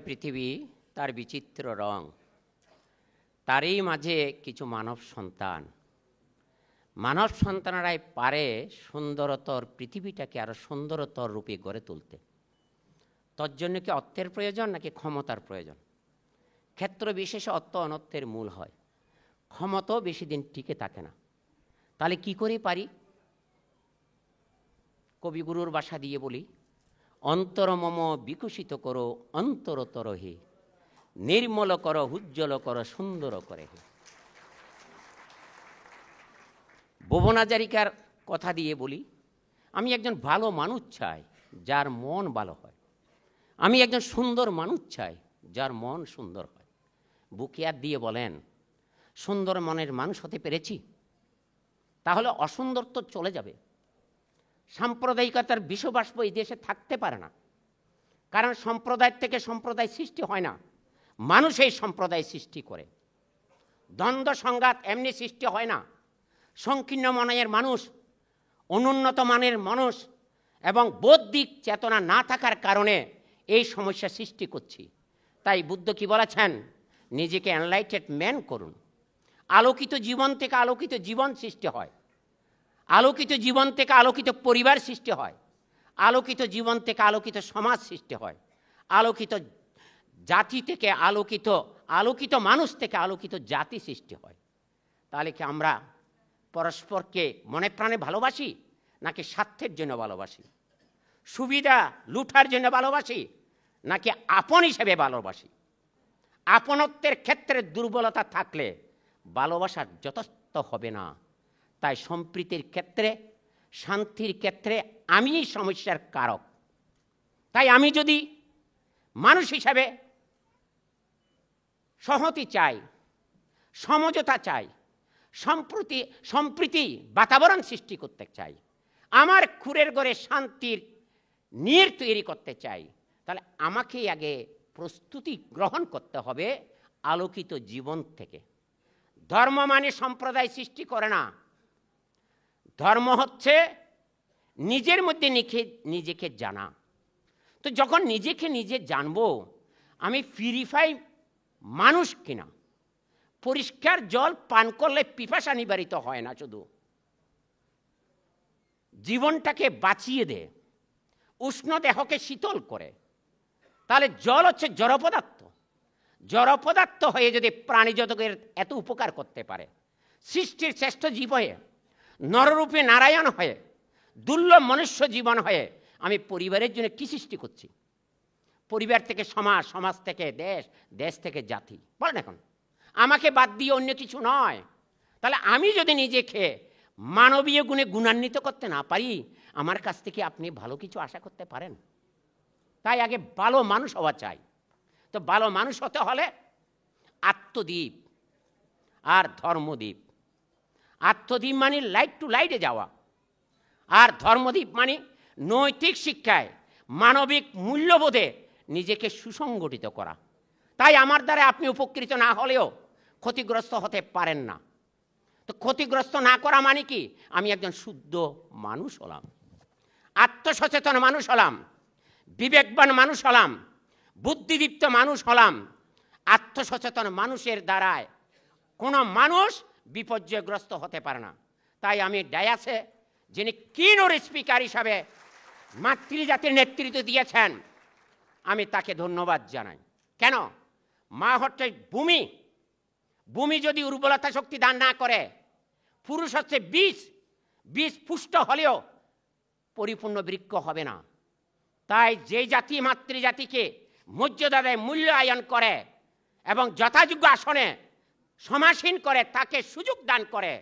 পৃথিবী, তার বিচিত্র রং, তারই মাঝে কিছু মানব সন্তান। মানব সন্তানরাই পারে সুন্দরতর পৃথিবীটাকে আরো সুন্দরতর রূপে গড়ে তুলতে। তোর জন্য কি অর্থের প্রয়োজন নাকি ক্ষমতার প্রয়োজন? ক্ষেত্র বিশেষে অর্থ অনর্থের মূল হয়। ক্ষমতাও বেশি দিন টিকে থাকে না। তাহলে কি করে পারি? কবিগুরুর ভাষা দিয়ে বলি, অন্তর মম বিকশিত করো অন্তরতর হে, নির্মল করো উজ্জ্বল করো সুন্দর করে হে। ভুবনাচারিকার কথা দিয়ে বলি, আমি একজন ভালো মানুষ চাই যার মন ভালো হয়। আমি একজন সুন্দর মানুষ চাই যার মন সুন্দর হয়। বুকিয়ার দিয়ে বলেন, সুন্দর মনের মানুষ হতে পেরেছি, তাহলে অসুন্দর তো চলে যাবে। সাম্প্রদায়িকতার বিষবাষ্প এই দেশে থাকতে পারে না, কারণ সম্প্রদায় থেকে সম্প্রদায় সৃষ্টি হয় না, মানুষ এই সম্প্রদায় সৃষ্টি করে। দ্বন্দ্ব সংঘাত এমনি সৃষ্টি হয় না। সংকীর্ণ মনের মানুষ, অনুন্নত মানের মানুষ এবং বৌদ্ধিক চেতনা না থাকার কারণে এই সমস্যা সৃষ্টি করছি। তাই বুদ্ধ কি বলেছেন? নিজেকে এনলাইটেড ম্যান করুন। আলোকিত জীবন থেকে আলোকিত জীবন সৃষ্টি হয়, আলোকিত জীবন থেকে আলোকিত পরিবার সৃষ্টি হয়, আলোকিত জীবন থেকে আলোকিত সমাজ সৃষ্টি হয়, আলোকিত জাতি থেকে আলোকিত মানুষ থেকে আলোকিত জাতি সৃষ্টি হয়। তাহলে কি আমরা পরস্পরকে মনে প্রাণে ভালোবাসি নাকি স্বার্থের জন্য ভালোবাসি? সুবিধা লুঠার জন্য ভালোবাসি নাকি আপন হিসেবে ভালোবাসি? আপনত্বের ক্ষেত্রে দুর্বলতা থাকলে ভালোবাসা যথেষ্ট হবে না। তাই সম্প্রীতির ক্ষেত্রে, শান্তির ক্ষেত্রে আমি সমস্যার কারক। তাই আমি যদি মানুষ হিসাবে সংহতি চাই, সমঝোতা চাই, সম্প্রীতি বাতাবরণ সৃষ্টি করতে চাই, আমার খুরের ঘরে শান্তির নীড় তৈরি করতে চাই, তাহলে আমাকেই আগে প্রস্তুতি গ্রহণ করতে হবে আলোকিত জীবন থেকে। ধর্ম মানে সম্প্রদায় সৃষ্টি করে না। ধর্ম হচ্ছে নিজের মধ্যে নিজেকে জানা। তো যখন নিজেকে নিজে জানবো আমি পিউরিফাই মানুষ কিনা। পরিষ্কার জল পান করলে পিপাসা নিবারিত হয় না, শুধু জীবনটাকে বাঁচিয়ে দেয়, উষ্ণ দেহকে শীতল করে। তাহলে জল হচ্ছে জড় পদার্থ। জড় পদার্থ হয়ে যদি প্রাণী জগতের এত উপকার করতে পারে, সৃষ্টির শ্রেষ্ঠ জীব হয়ে, নররূপে নারায়ণ হয়ে, দুর্লভ মনুষ্য জীবন হয়ে আমি পরিবারের জন্য কি সৃষ্টি করছি? পরিবার থেকে সমাজ, সমাজ থেকে দেশ, দেশ থেকে জাতি। বলেন এখন, আমাকে বাদ দিয়ে অন্য কিছু নয়। তাহলে আমি যদি নিজেকে মানবীয় গুণে গুণান্বিত করতে না পারি, আমার কাছ থেকে আপনি ভালো কিছু আশা করতে পারেন? তাই আগে ভালো মানুষ হওয়া চাই। তো ভালো মানুষ হতে হলে আত্মদ্বীপ আর ধর্মদ্বীপ। আত্মদ্বীপ মানে লাইট টু লাইটে যাওয়া, আর ধর্মদ্বীপ মানে নৈতিক শিক্ষায়, মানবিক মূল্যবোধে নিজেকে সুসংগঠিত করা। তাই আমার দ্বারা আপনি উপকৃত না হলেও ক্ষতিগ্রস্ত হতে পারেন না। তো ক্ষতিগ্রস্ত না করা মানে কি? আমি একজন শুদ্ধ মানুষ হলাম, আত্মসচেতন মানুষ হলাম, বিবেকবান মানুষ হলাম, বুদ্ধিদীপ্ত মানুষ হলাম। আত্মসচেতন মানুষের দ্বারায় কোনো মানুষ বিপর্যয়গ্রস্ত হতে পারে না। তাই আমি ডায়াসে যিনি কিনোর স্পিকার হিসাবে মাতৃজাতির নেতৃত্ব দিয়েছেন, আমি তাকে ধন্যবাদ জানাই। কেন? মা হচ্ছে ভূমি। ভূমি যদি উর্বরতা শক্তি দান না করে, পুরুষ হচ্ছে বীজ। বীজ পুষ্ট হলেও পরিপূর্ণ বৃক্ষ হবে না। তাই যে জাতি মাতৃজাতিকে মর্যাদা দেয়, মূল্যায়ন করে এবং যথাযোগ্য আসনে সমাসীন করে, তাকে সুযোগ দান করে,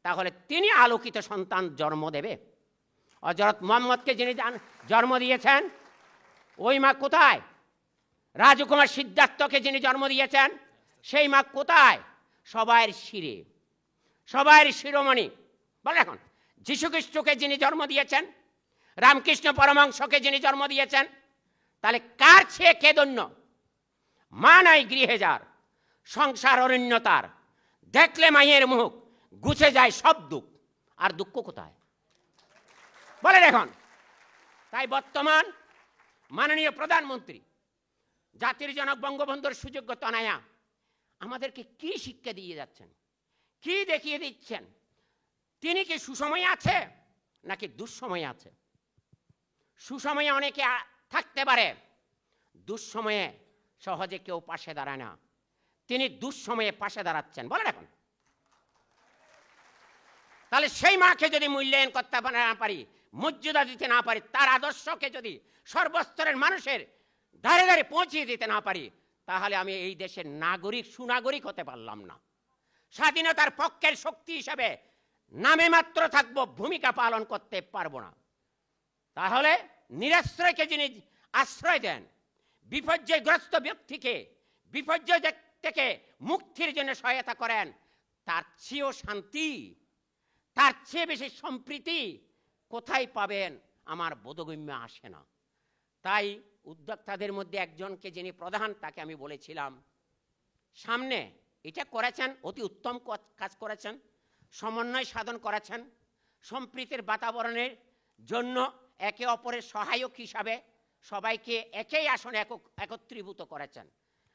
তাহলে তিনি আলোকিত সন্তান জন্ম দেবে। হযরত মুহাম্মদকে যিনি জন্ম দিয়েছেন, ওই মা কোথায়? রাজকুমার সিদ্ধার্থকে যিনি জন্ম দিয়েছেন, সেই মা কোথায়? সবাইয়ের শিরে, সবাইয়ের শিরোমণি। বলে এখন, যীশুখ্রিস্টকে যিনি জন্ম দিয়েছেন, রামকৃষ্ণ পরমহংসকে যিনি জন্ম দিয়েছেন, তাহলে কার চেয়ে কে ধন্য? মা নাই গৃহে যার, সংসার অরণ্যতার, দেখলে মায়ের মুখ গুছে যায় সব দুঃখ। আর দুঃখ কোথায়? বলেন এখন। তাই বর্তমান মাননীয় প্রধানমন্ত্রী জাতির জনক বঙ্গবন্ধুর সুযোগ্য তনয়া আমাদেরকে কি শিক্ষা দিয়ে যাচ্ছেন, কি দেখিয়ে দিচ্ছেন? তিনি কি সুসময়ে আছে নাকি দুঃসময়ে আছে? সুসময়ে অনেকে থাকতে পারে, দুঃসময়ে সহজে কেউ পাশে দাঁড়ায় না। তিনি দুঃসময়ে পাশে দাঁড়াচ্ছেন, বলেন এখন। তাহলে সেই মাকে যদি মূল্যায়ন করতে না পারি, মর্যাদা দিতে না পারি, তার আদর্শকে যদি সর্বস্তরের মানুষের ধারে ধারে পৌঁছিয়ে দিতে না পারি, তাহলে আমি এই দেশের নাগরিক, সুনাগরিক হতে পারলাম না। স্বাধীনতার পক্ষের শক্তি হিসাবে নামে মাত্র থাকবো, ভূমিকা পালন করতে পারবো না। তাহলে নিরাশ্রয়কে যিনি আশ্রয় দেন, বিপর্যয়গ্রস্ত ব্যক্তিকে বিপর্যয় থেকে মুক্তির জন্য সহায়তা করেন, তার চেয়েও শান্তি, তার চেয়ে বেশি সম্প্রীতি কোথায় পাবেন আমার বোধগম্য আসে না। তাই উদ্যোক্তাদের মধ্যে একজনকে যিনি প্রধান, তাকে আমি বলেছিলাম সামনে এটা করেছেন, অতি উত্তম কাজ করেছেন, সমন্বয় সাধন করেছেন, সম্প্রীতির বাতাবরণের জন্য একে অপরের সহায়ক হিসাবে সবাইকে একই আসনে একত্রীভূত করেছেন।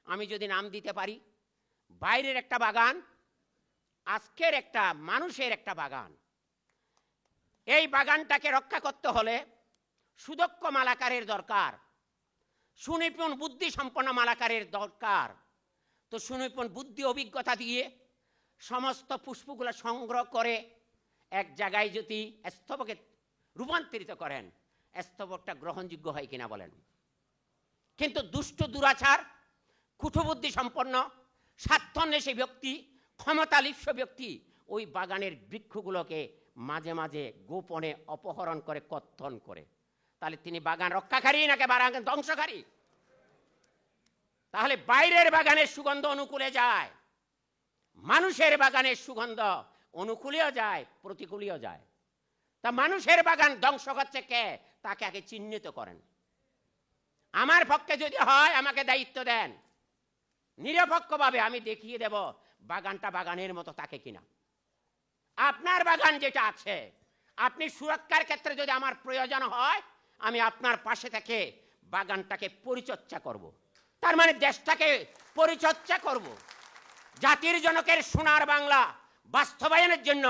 আমি যদি নাম দিতে পারি, বাইরের একটা বাগান, আজকের একটা মানুষের একটা বাগান। এই বাগানটাকে রক্ষা করতে হলে সুদক্ষ মালাকারের দরকার, সুনিপুণ বুদ্ধি সম্পন্ন মালাকারের দরকার। তো সুনিপুণ বুদ্ধি অভিজ্ঞতা দিয়ে সমস্ত পুষ্পগুলো সংগ্রহ করে এক জায়গায় যদি স্তবকে রূপান্তরিত করেন, স্তবকটা গ্রহণযোগ্য হয় কিনা বলেন। কিন্তু দুষ্ট দুরাচার, কুঠবুদ্ধি সম্পন্ন, স্বার্থন্বেষী ব্যক্তি, ক্ষমতালিপ্স ব্যক্তি ওই বাগানের বৃক্ষগুলোকে মাঝে মাঝে গোপনে অপহরণ করে, কর্তন করে। তাহলে তিনি বাগান রক্ষাকারী নাকি বাগান ধ্বংসকারী? তাহলে বাইরের বাগানের সুগন্ধ অনুকূলে যায়, মানুষের বাগানের সুগন্ধ অনুকূলেও যায়, প্রতিকূলেও যায়। তা মানুষের বাগান ধ্বংস করছে কে, তাকে আগে চিহ্নিত করেন। আমার পক্ষে যদি হয় আমাকে দায়িত্ব দেন, নিরপেক্ষভাবে আমি দেখিয়ে দেব বাগানটা বাগানের মতো থাকে কিনা। আপনার বাগান যেটা আছে, আপনি সুরক্ষার ক্ষেত্রে যদি আমার প্রয়োজন হয়, আমি আপনার পাশে থেকে বাগানটাকে পরিচর্যা করব। তার মানে দেশটাকে পরিচর্যা করব। জাতির জনকের সোনার বাংলা বাস্তবায়নের জন্য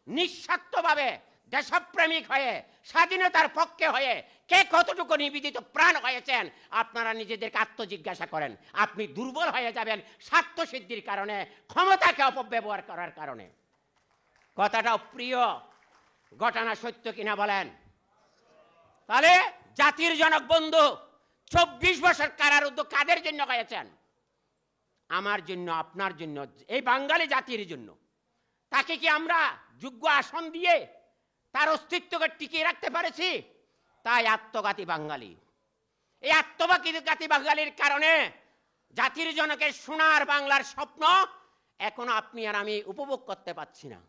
নিঃস্বার্থভাবে দেশপ্রেমিক হয়ে, স্বাধীনতার পক্ষে হয়ে কে কতটুকু নিবেদিত প্রাণ হয়েছেন, আপনারা নিজেদেরকে আত্মজিজ্ঞাসা করেন। আপনি দুর্বল হয়ে যাবেন স্বার্থ সিদ্ধির কারণে, ক্ষমতাকে অপব্যবহার করার কারণে। কথাটা প্রিয়, ঘটনা সত্য কিনা বলেন? তাহলে জাতির জনক বন্ধু 24 বছর কারারুদ্ধ কাদের জন্য হয়েছেন? আমার জন্য, আপনার জন্য, এই বাঙালি জাতির জন্য। তাকে কি আমরা যোগ্য আসন দিয়ে তার অস্তিত্বকে টিকিয়ে রাখতে পেরেছি? তাই আত্মঘাতী বাঙালি। এই আত্মঘাতী বাঙালির কারণে জাতির জনকের সোনার বাংলার স্বপ্ন এখনো আপনি আর আমি উপভোগ করতে পারছি না।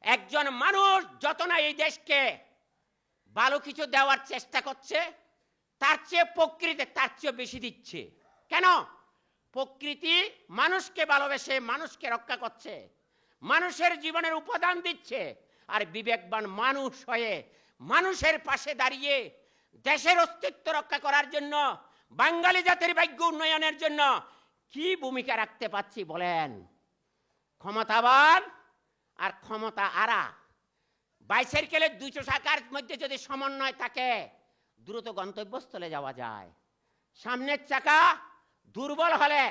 একজন মানুষ যত না এই দেশকে ভালো কিছু দেওয়ার চেষ্টা করছে, তার চেয়ে প্রকৃতি তার চেয়ে বেশি দিচ্ছে। কেন? প্রকৃতি মানুষকে ভালোবেসে মানুষকে রক্ষা করছে, মানুষের জীবনের উপাদান দিচ্ছে। আর বিবেকবান মানুষ হয়ে মানুষের পাশে দাঁড়িয়ে দেশের অস্তিত্ব রক্ষা করার জন্য, বাঙালি জাতির ভাগ্য উন্নয়নের জন্য কি ভূমিকা রাখতে পারছি বলেন? ক্ষমতাবান আর ক্ষমতা আরা, বাইসাইকেলের দুটো চাকার মধ্যে যদি সমন্বয় থাকে, দ্রুত গন্তব্যস্থলে যাওয়া যায়। সামনের চাকা দুর্বল হলে,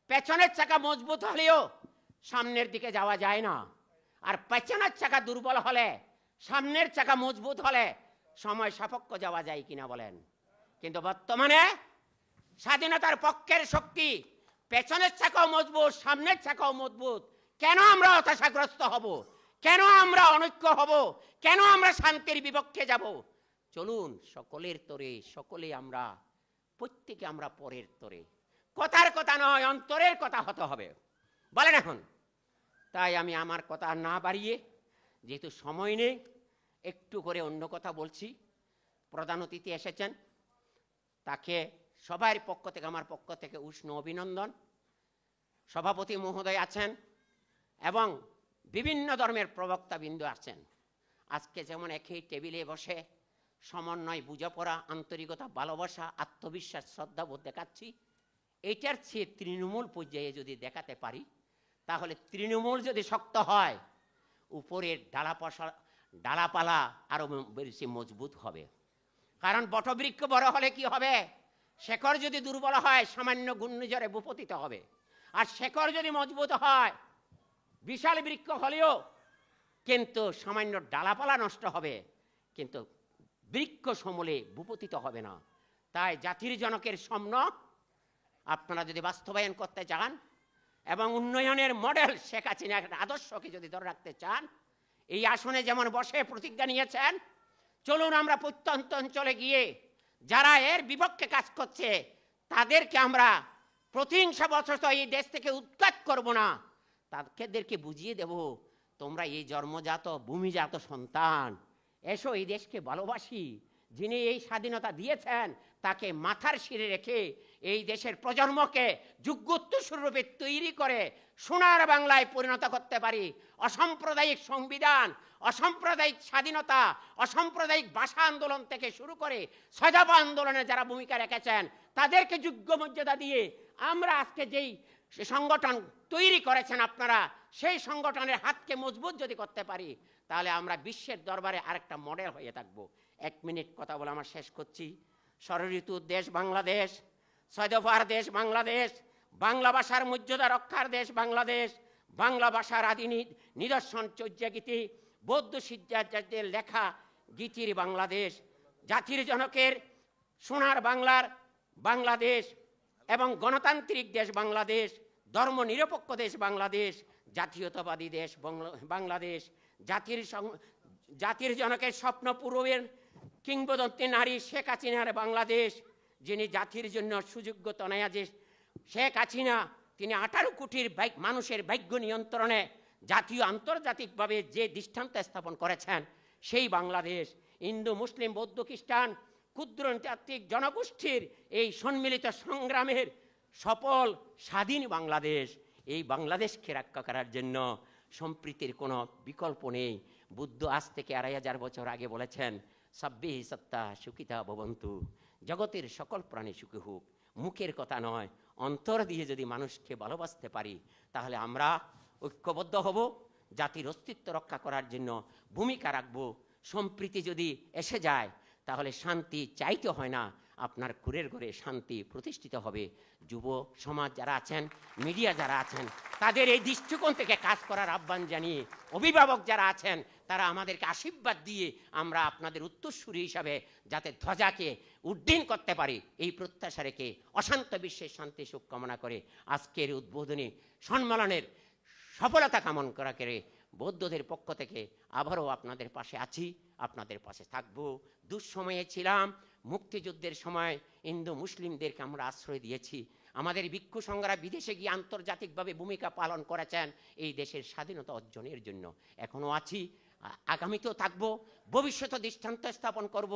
পেছনের চাকা মজবুত হলেও সামনের দিকে যাওয়া যায় না। আর পেছনের চাকা দুর্বল হলে, সামনের চাকা মজবুত হলে সময় সাপেক্ষ যাওয়া যায় কিনা বলেন? কিন্তু বর্তমানে স্বাধীনতার পক্ষের শক্তি, পেছনের চাকাও মজবুত, সামনের চাকাও মজবুত। কেন আমরা হতাশাগ্রস্ত হব? কেন আমরা অনৈক্য হব? কেন আমরা শান্তির বিপক্ষে যাব? চলুন সকলের তরে, সকলে আমরা, প্রত্যেকে আমরা পরের তরে। কথার কথা নয়, অন্তরের কথা হতে হবে, বলেন এখন। তাই আমি আমার কথা না বাড়িয়ে, যেহেতু সময় নেই, একটু করে অন্য কথা বলছি। প্রধান অতিথি এসেছেন, তাকে সবার পক্ষ থেকে, আমার পক্ষ থেকে উষ্ণ অভিনন্দন। সভাপতি মহোদয় আছেন এবং বিভিন্ন ধর্মের প্রবক্তাবৃন্দ আছেন। আজকে যেমন একই টেবিলে বসে সমন্বয়, বোঝাপড়া, আন্তরিকতা, ভালোবাসা, আত্মবিশ্বাস, শ্রদ্ধাবোধ দেখাচ্ছি, এটার চেয়ে তৃণমূল পর্যায়ে যদি দেখাতে পারি, তাহলে তৃণমূল যদি শক্ত হয়, উপরের ডালাপালা আরো বেশি মজবুত হবে। কারণ বটবৃক্ষ বড় হলে কি হবে, শেকড় যদি দুর্বল হয় সামান্য ঘূর্ণিঝড়ে ভূপতিত হবে। আর শেকড় যদি মজবুত হয়, বিশাল বৃক্ষ হলেও কিন্তু সামান্য ডালাপালা নষ্ট হবে, কিন্তু বৃক্ষ সমূলে ভূপতিত হবে না। তাই জাতির জনকের স্বপ্ন আপনারা যদি বাস্তবায়ন করতে চান এবং উন্নয়নের মডেল শেখ হাসিনার আদর্শকে যদি ধরে রাখতে চান, এই আসনে যেমন বসে প্রতিজ্ঞা নিয়েছেন, চলুন আমরা প্রত্যন্ত অঞ্চলে গিয়ে যারা এর বিপক্ষে কাজ করছে তাদেরকে আমরা প্রতিহিংসাবশত এই দেশ থেকে উৎখাত করব না, তাদেরকে বুঝিয়ে দেব তোমরা এই জন্মজাত ভূমিজাত সন্তান, এসো এই দেশকে ভালোবাসি। যিনি এই স্বাধীনতা দিয়েছেন তাকে মাথার শিরে রেখে এই দেশের প্রজন্মকে যোগ্যোত্তরসূরিরূপে তৈরি করে সোনার বাংলায় পরিণত করতে পারি। অসাম্প্রদায়িক সংবিধান, অসাম্প্রদায়িক স্বাধীনতা, অসাম্প্রদায়িক ভাষা আন্দোলন থেকে শুরু করে সজাবা আন্দোলনে যারা ভূমিকা রেখেছেন তাদেরকে যোগ্য মর্যাদা দিয়ে আমরা আজকে যেই সংগঠন তৈরি করেছেন আপনারা, সেই সংগঠনের হাতকে মজবুত যদি করতে পারি, তাহলে আমরা বিশ্বের দরবারে আরেকটা মডেল হয়ে থাকব। 1 মিনিট কথা বলে আমার শেষ করছি। ষড়ঋতুর দেশ বাংলাদেশ, 6 দফার দেশ বাংলাদেশ, বাংলা ভাষার মর্যাদা রক্ষার দেশ বাংলাদেশ, বাংলা ভাষার আদি নিদর্শন চর্যাগীতি, বৌদ্ধ সিদ্ধাচার্যের লেখা গীতির বাংলাদেশ, জাতির জনকের সোনার বাংলার বাংলাদেশ এবং গণতান্ত্রিক দেশ বাংলাদেশ, ধর্ম নিরপেক্ষ দেশ বাংলাদেশ, জাতীয়তাবাদী দেশ বাংলাদেশ, জাতির জনকের স্বপ্ন পূরণের কিংবদন্তি নারী শেখ হাসিনার বাংলাদেশ, যিনি জাতির জন্য সুযোগ্য তনয়া যে শেখ হাসিনা, তিনি 18 কোটির মানুষের ভাগ্য নিয়ন্ত্রণে জাতীয় আন্তর্জাতিকভাবে যে দৃষ্টান্ত স্থাপন করেছেন, সেই বাংলাদেশ, হিন্দু মুসলিম বৌদ্ধ খ্রিস্টান ক্ষুদ্র নৃতাত্ত্বিক জনগোষ্ঠীর এই সম্মিলিত সংগ্রামের সফল স্বাধীন বাংলাদেশ, এই বাংলাদেশকে রক্ষা করার জন্য সম্প্রীতির কোনো বিকল্প নেই। বুদ্ধ আজ থেকে 2500 বছর আগে বলেছেন, সাব্বিহি সত্তা সুখিতা ভবন্তু, জগতের সকল প্রাণী সুখী হোক। মুখের কথা নয়, অন্তর দিয়ে যদি মানুষকে ভালোবাসতে পারি, তাহলে আমরা ঐক্যবদ্ধ হব, জাতির অস্তিত্ব রক্ষা করার জন্য ভূমিকা রাখব। সম্প্রীতি যদি এসে যায়, তাহলে শান্তি চাইতে হয় না, আপনার ঘরের ঘরে শান্তি প্রতিষ্ঠিত হবে। যুব সমাজ যারা আছেন, মিডিয়া যারা আছেন, তাদের এই দৃষ্টিকোণ থেকে কাজ করার আহ্বান জানিয়ে, অভিভাবক যারা আছেন তারা আমাদেরকে আশীর্বাদ দিয়ে আমরা আপনাদের উত্তরসূরি হিসাবে যাতে ধ্বজাকে উড্ডীন করতে পারি, এই প্রত্যাশা রেখে অশান্ত বিশ্বের শান্তি সুখ কামনা করে আজকের উদ্বোধনী সম্মেলনের সফলতা কামনা করা করে বৌদ্ধদের পক্ষ থেকে আবারও আপনাদের পাশে আছি, আপনাদের পাশে থাকব। দুঃসময়ে ছিলাম, মুক্তিযুদ্ধের সময় হিন্দু মুসলিমদেরকে আমরা আশ্রয় দিয়েছি, আমাদের ভিক্ষু সংঘরা বিদেশে গিয়ে আন্তর্জাতিকভাবে ভূমিকা পালন করেছেন এই দেশের স্বাধীনতা অর্জনের জন্য। এখনও আছি, আগামীতেও থাকবো, ভবিষ্যতে দৃষ্টান্ত স্থাপন করব।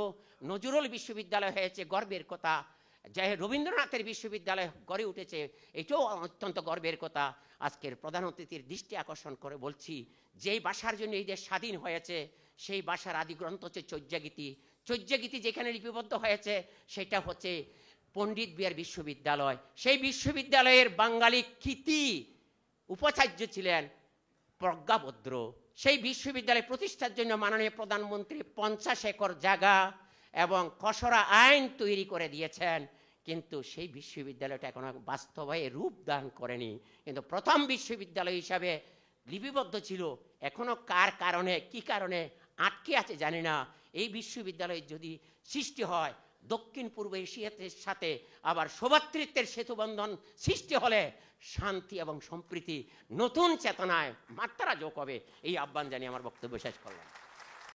নজরুল বিশ্ববিদ্যালয় হয়েছে গর্বের কথা, যে রবীন্দ্রনাথের বিশ্ববিদ্যালয় গড়ে উঠেছে, এটাও অত্যন্ত গর্বের কথা। আজকের প্রধান অতিথির দৃষ্টি আকর্ষণ করে বলছি, যেই ভাষার জন্য এই দেশ স্বাধীন হয়েছে সেই ভাষার আদি গ্রন্থ হচ্ছে চর্যাগীতি। চর্যাগীতি যেখানে লিপিবদ্ধ হয়েছে সেটা হচ্ছে পণ্ডিত বিহার বিশ্ববিদ্যালয়। সেই বিশ্ববিদ্যালয়ের বাঙালি কৃতি উপাচার্য ছিলেন প্রজ্ঞাভদ্র। সেই বিশ্ববিদ্যালয় প্রতিষ্ঠার জন্য মাননীয় প্রধানমন্ত্রী 50 একর জায়গা এবং খসড়া আইন তৈরি করে দিয়েছেন, কিন্তু সেই বিশ্ববিদ্যালয়টা এখনো বাস্তবে রূপ দান করেনি। কিন্তু প্রথম বিশ্ববিদ্যালয় হিসাবে লিপিবদ্ধ ছিল, এখনো কার কারণে কি কারণে আটকে আছে জানি না। এই বিশ্ববিদ্যালয় যদি সৃষ্টি হয়, দক্ষিণ পূর্ব এশিয়ার সাথে আবার সৌভ্রাতৃত্বের সেতুবন্ধন সৃষ্টি হলে শান্তি এবং সম্প্রীতি নতুন চেতনায় মাত্রা যোগ হবে। এই আহ্বান জানিয়ে আমার বক্তব্য শেষ করলাম।